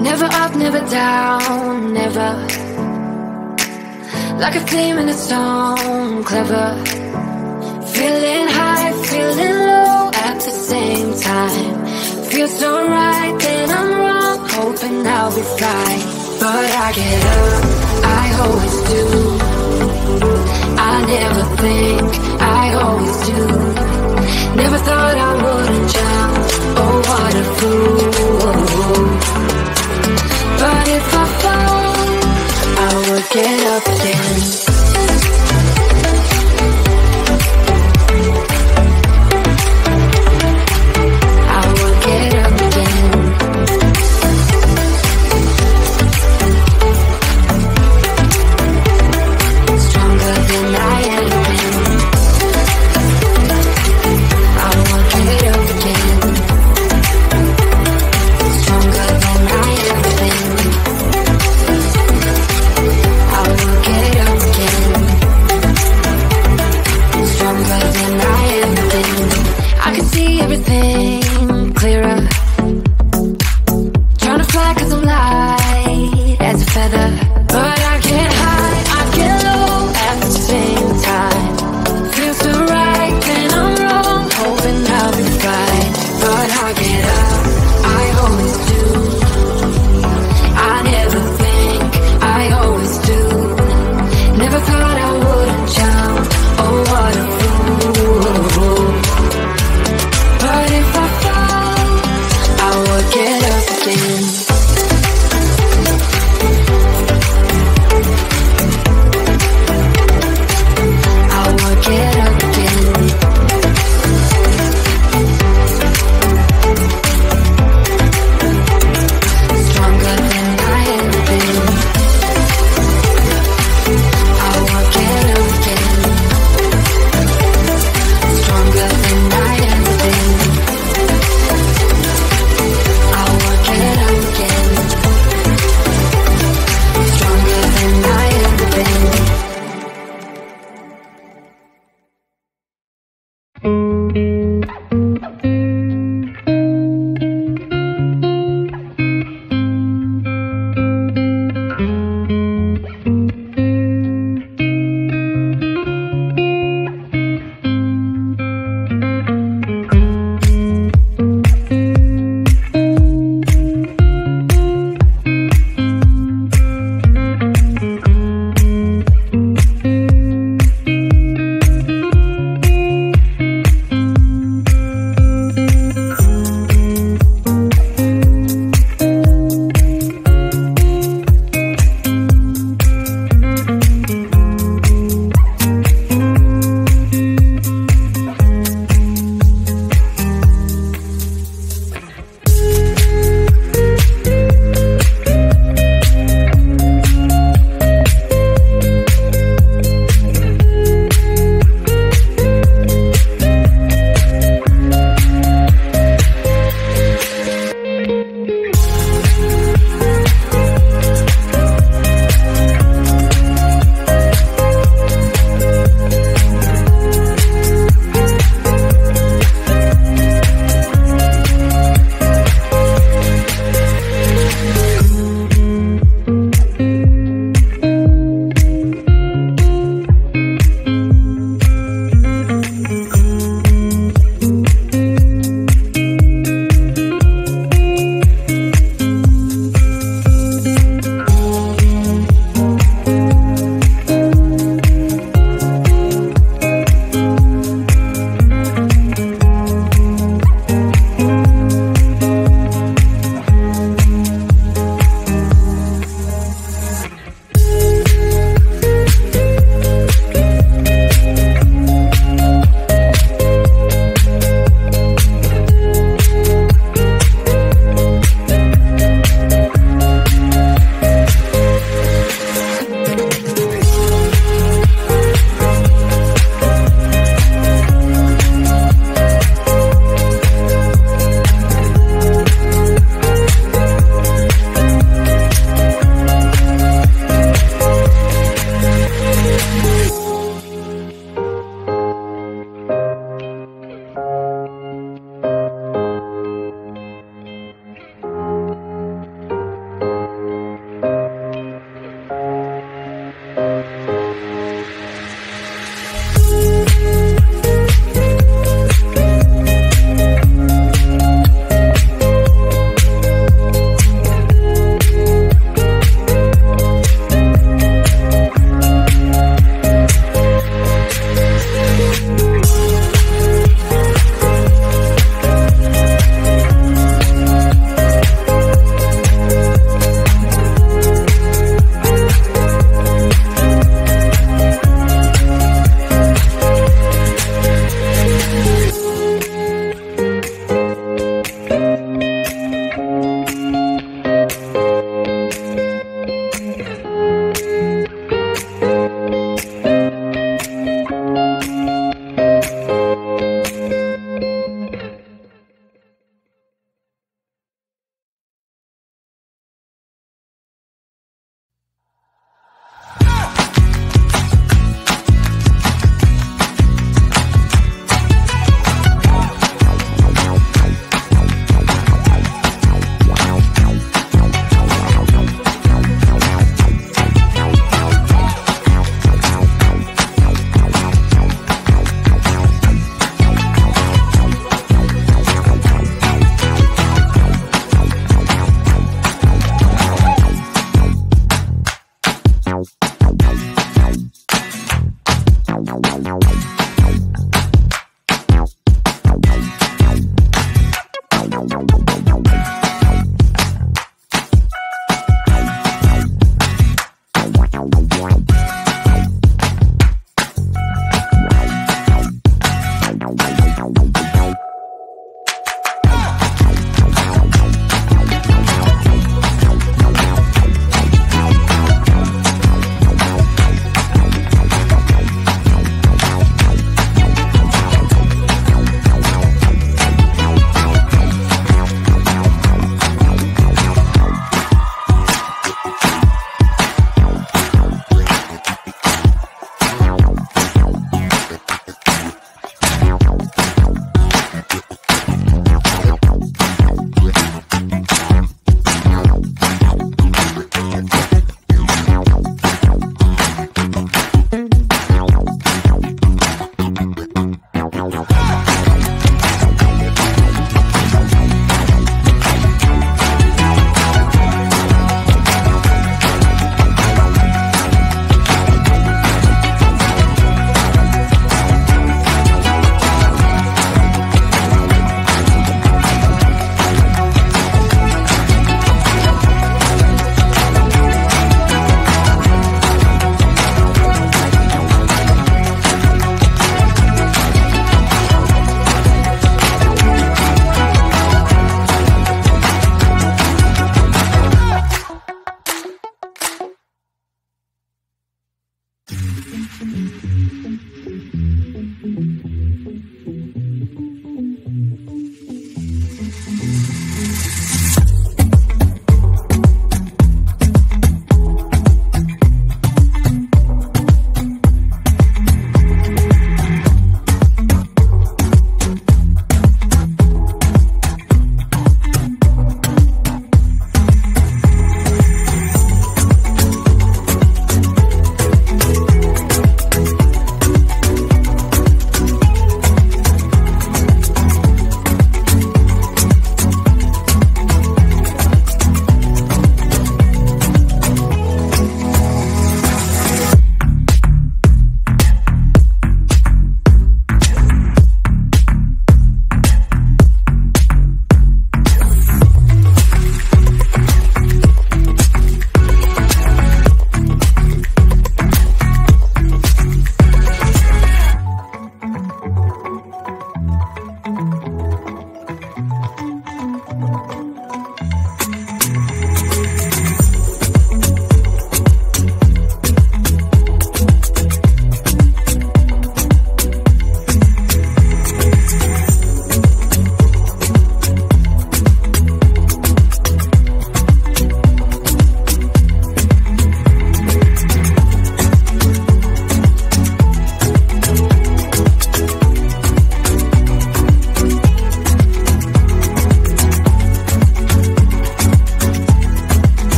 Never up, never down, never. Like a theme in a song, clever. Feeling high, feeling low at the same time. Feels so right, then I'm wrong, hoping I'll be fine. But I get up, I always do. I never think, I always do. Never thought I wouldn't jump, oh what a fool. But if I fall, I will get up again. I will get up again. Stronger than I ever been. I will get up again.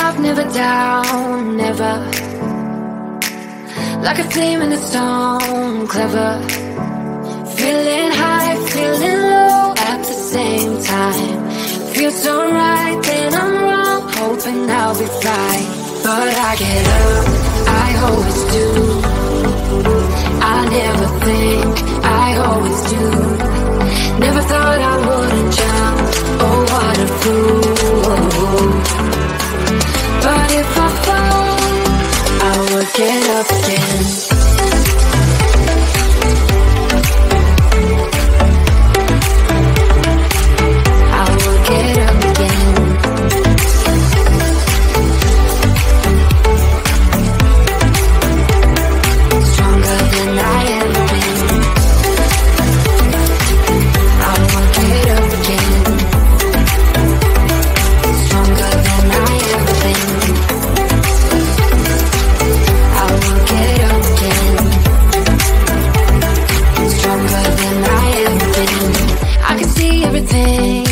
up, never down, never. Like a flame in a stone, clever. Feeling high, feeling low at the same time. Feels so right, then I'm wrong, hoping I'll be right. But I get up, I always do. I never think, I always do. Never thought I wouldn't jump, oh what a fool. But if I fall, I will get up again. I will get up again. Stronger than I ever been. I will get up again. Stronger than I ever been. I will get up again. Stronger than I ever been. I can see everything